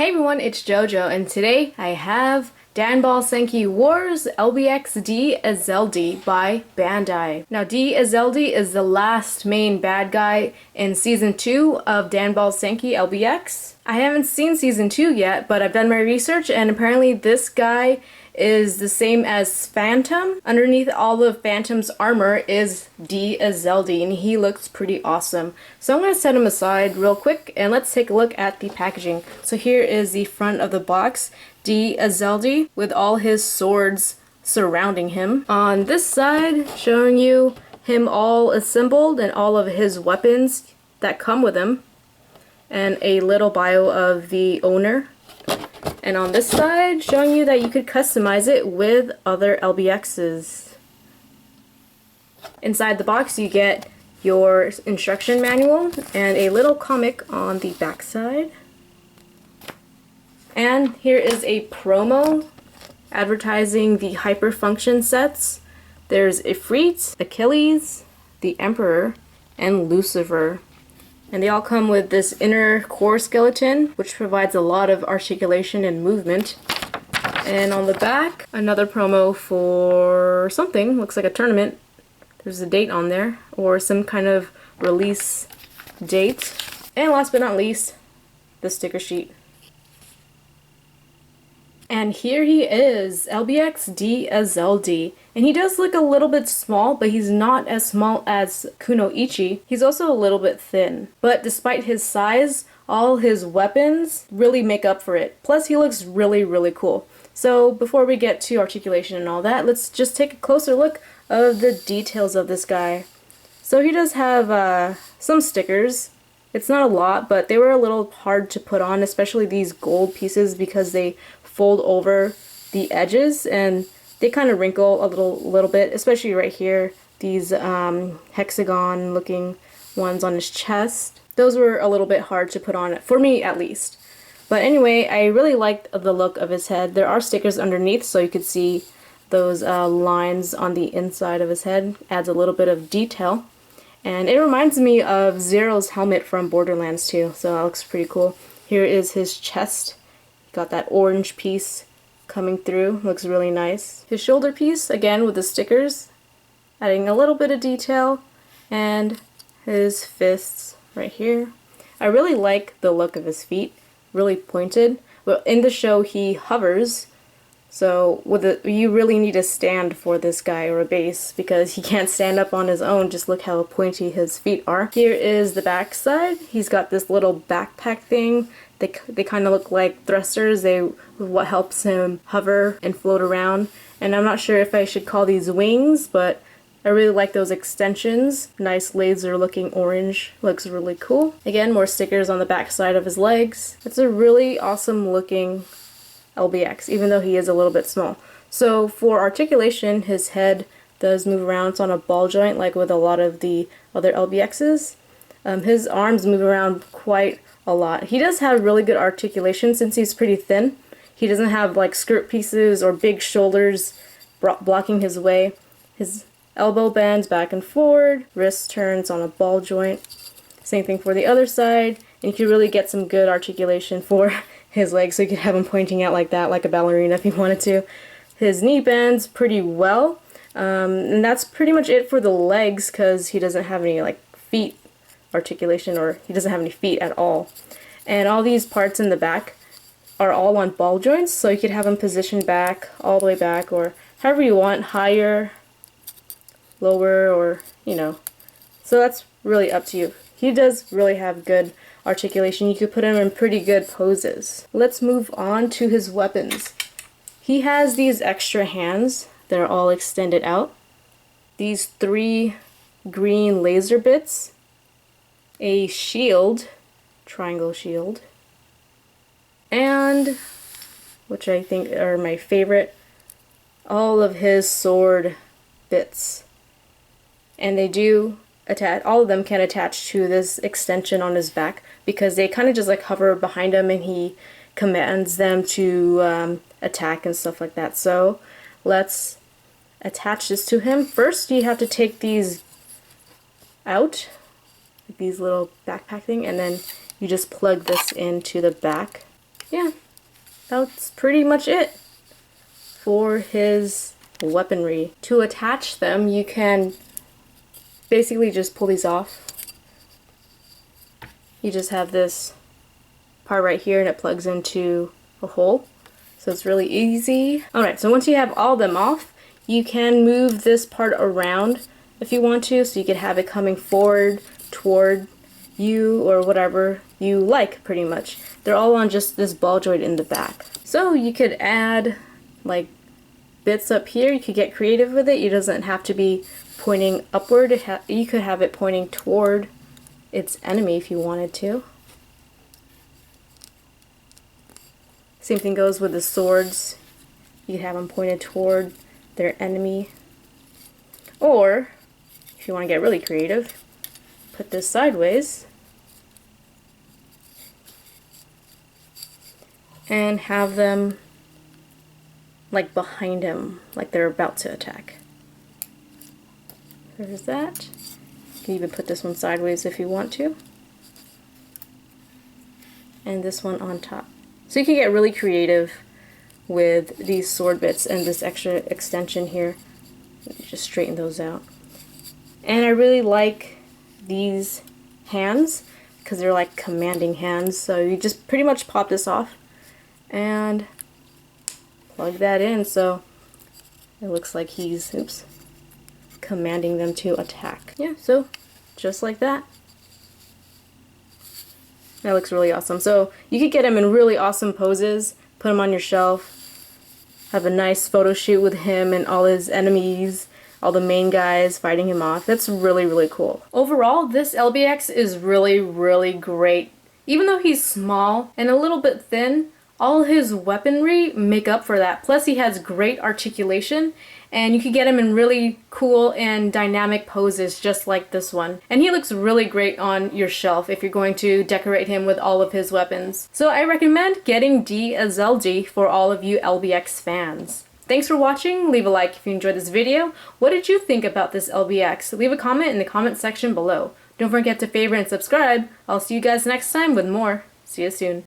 Hey everyone, it's JoJo, and today I have Danball Senki Wars LBX D-Ezeldee by Bandai. Now D-Ezeldee is the last main bad guy in Season 2 of Danball Senki LBX. I haven't seen Season 2 yet, but I've done my research and apparently this guy is the same as Phantom. Underneath all of Phantom's armor is D-Ezeldee, and he looks pretty awesome. So I'm going to set him aside real quick and let's take a look at the packaging. So here is the front of the box. D-Ezeldee with all his swords surrounding him. On this side, showing you him all assembled and all of his weapons that come with him. And a little bio of the owner. And on this side, showing you that you could customize it with other LBXs. Inside the box, you get your instruction manual and a little comic on the back side. And here is a promo advertising the hyperfunction sets. There's Ifrit, Achilles, the Emperor, and Lucifer. And they all come with this inner core skeleton, which provides a lot of articulation and movement. And on the back, another promo for something, looks like a tournament. There's a date on there, or some kind of release date. And last but not least, the sticker sheet. And here he is, LBX D-Ezeldee. And he does look a little bit small, but he's not as small as Kunoichi. He's also a little bit thin. But despite his size, all his weapons really make up for it. Plus he looks really, really cool. So before we get to articulation and all that, let's just take a closer look of the details of this guy. So he does have some stickers. It's not a lot, but they were a little hard to put on, especially these gold pieces because they fold over the edges and they kind of wrinkle a little bit, especially right here. These hexagon looking ones on his chest. Those were a little bit hard to put on, for me at least. But anyway, I really liked the look of his head. There are stickers underneath so you could see those lines on the inside of his head. Adds a little bit of detail. And it reminds me of Zero's helmet from Borderlands 2, so that looks pretty cool. Here is his chest. Got that orange piece coming through, looks really nice. His shoulder piece, again with the stickers, adding a little bit of detail, and his fists right here. I really like the look of his feet, really pointed. Well, in the show he hovers, so you really need a stand for this guy or a base because he can't stand up on his own. Just look how pointy his feet are. Here is the back side. He's got this little backpack thing. They kind of look like thrusters. What helps him hover and float around. And I'm not sure if I should call these wings, but I really like those extensions. Nice laser looking orange. Looks really cool. Again, more stickers on the back side of his legs. It's a really awesome looking LBX, even though he is a little bit small. So for articulation, his head does move around. It's on a ball joint like with a lot of the other LBXs. His arms move around quite a lot. He does have really good articulation since he's pretty thin. He doesn't have like skirt pieces or big shoulders blocking his way. His elbow bends back and forward, wrist turns on a ball joint. Same thing for the other side, and you can really get some good articulation for his legs, so you could have him pointing out like that, like a ballerina if you wanted to. His knee bends pretty well, and that's pretty much it for the legs because he doesn't have any like feet articulation, or he doesn't have any feet at all. And all these parts in the back are all on ball joints, so you could have them positioned back, all the way back, or however you want, higher, lower, or you know. So that's really up to you. He does really have good articulation. You could put him in pretty good poses. Let's move on to his weapons. He has these extra hands that are all extended out. These 3 green laser bits. A shield, triangle shield, and, which I think are my favorite, all of his sword bits. And they do attach, all of them can attach to this extension on his back because they kind of just like hover behind him and he commands them to attack and stuff like that. So let's attach this to him. First you have to take these out, these little backpack thing, and then you just plug this into the back yeah, that's pretty much it for his weaponry. To attach them, you can basically just pull these off. You just have this part right here and it plugs into a hole. So it's really easy. Alright, so once you have all of them off, you can move this part around if you want to, so you could have it coming forward toward you or whatever you like, pretty much. They're all on just this ball joint in the back. So you could add like bits up here. You could get creative with it. It doesn't have to be pointing upward. You could have it pointing toward its enemy if you wanted to. Same thing goes with the swords. You could have them pointed toward their enemy. Or, if you want to get really creative, put this sideways and have them like behind him, like they're about to attack. There's that. You can even put this one sideways if you want to. And this one on top. So you can get really creative with these sword bits and this extra extension here. Just straighten those out. And I really like these hands because they're like commanding hands. So you just pretty much pop this off and plug that in, so it looks like he's, oops, commanding them to attack. Yeah, so just like that. That looks really awesome. So you could get him in really awesome poses, put him on your shelf, have a nice photo shoot with him and all his enemies, all the main guys fighting him off. That's really, really cool. Overall, this LBX is really, really great. Even though he's small and a little bit thin, all his weaponry make up for that. Plus he has great articulation, and you can get him in really cool and dynamic poses just like this one. And he looks really great on your shelf if you're going to decorate him with all of his weapons. So I recommend getting D-Ezeldee for all of you LBX fans. Thanks for watching. Leave a like if you enjoyed this video. What did you think about this LBX? Leave a comment in the comment section below. Don't forget to favorite and subscribe. I'll see you guys next time with more. See you soon.